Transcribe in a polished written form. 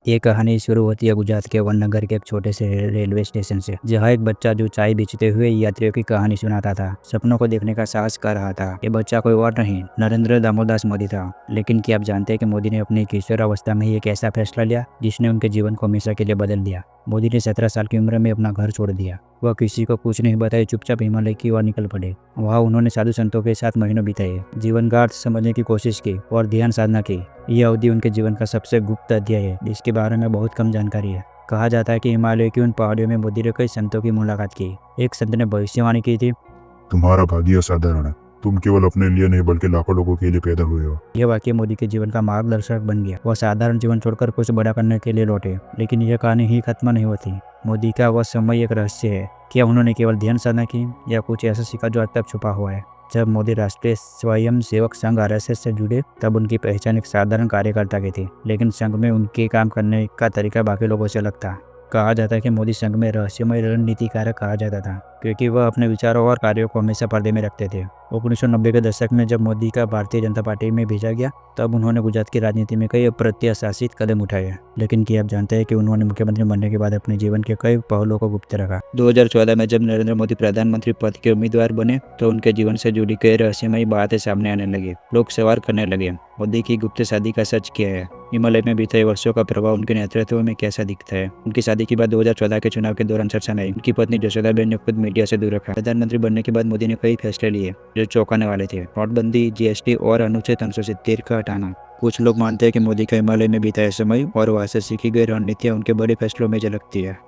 ये कहानी शुरू होती है गुजरात के वननगर के एक छोटे से रेलवे स्टेशन से, जहाँ एक बच्चा जो चाय बेचते हुए यात्रियों की कहानी सुनाता था, सपनों को देखने का साहस कर रहा था। ये बच्चा कोई और नहीं, नरेंद्र दामोदास मोदी था। लेकिन क्या आप जानते हैं कि मोदी ने अपनी किशोरावस्था में एक ऐसा फैसला लिया जिसने उनके जीवन को हमेशा के लिए बदल दिया। मोदी ने 17 साल की उम्र में अपना घर छोड़ दिया। वह किसी को कुछ नहीं बताए चुपचाप हिमालय की ओर निकल पड़े। वहाँ उन्होंने साधु संतों के साथ महीनों बिताए, जीवन का अर्थ समझने की कोशिश की और ध्यान साधना की। यह अवधि उनके जीवन का सबसे गुप्त अध्याय है, जिसके बारे में बहुत कम जानकारी है। कहा जाता है कि हिमालय की उन पहाड़ियों में मोदी ने कई संतों की मुलाकात की। एक संत ने भविष्यवाणी की थी, तुम्हारा भाग्य असाधारण है। तुम केवल अपने लिए नहीं बल्कि लाखों लोगों के लिए पैदा हुए हो। यह वाक्य मोदी के जीवन का मार्गदर्शक बन गया। वह साधारण जीवन छोड़कर कुछ बड़ा करने के लिए लौटे, लेकिन यह कहानी ही खत्म नहीं होती। मोदी का वह समय एक रहस्य है। क्या उन्होंने केवल ध्यान साधना की या कुछ ऐसा सीखा जो आज तक छुपा हुआ है? जब मोदी राष्ट्रीय स्वयं सेवक संघ आरएसएस से जुड़े, तब उनकी पहचान एक साधारण कार्यकर्ता की थी, लेकिन संघ में उनके काम करने का तरीका बाकी लोगों से अलग था। कहा जाता है कि मोदी संघ में रहस्यमय रणनीतिकारक कहा जाता था, क्योंकि वह अपने विचारों और कार्यों को हमेशा पर्दे में रखते थे। 1990 के दशक में जब मोदी का भारतीय जनता पार्टी में भेजा गया, तब उन्होंने गुजरात की राजनीति में कई अप्रत्याशित कदम उठाए। लेकिन क्या आप जानते हैं कि उन्होंने मुख्यमंत्री बनने के बाद अपने जीवन के कई पहलुओं को गुप्त रखा? 2014 में जब नरेंद्र मोदी प्रधानमंत्री पद के उम्मीदवार बने, तो उनके जीवन से जुड़ी कई रहस्यमयी बातें सामने आने लगी। लोग सवाल करने लगे, मोदी की गुप्त शादी का सच क्या है? हिमालय में बीते वर्षों का प्रभाव उनके नेतृत्व में कैसा दिखता है? उनकी शादी के बाद 2014 के चुनाव के दौरान चर्चा में आई। उनकी पत्नी जशोदाबेन ने खुद मीडिया से दूर रखा। प्रधानमंत्री बनने के बाद मोदी ने कई फैसले लिए जो चौंकाने वाले थे। नोटबंदी, जीएसटी और अनुच्छेद 370 का हटाना। कुछ लोग मानते हैं कि मोदी का हिमालय में बिताया समय और वहां से सीखी गई रणनीतियां उनके बड़े फैसलों में झलकती है।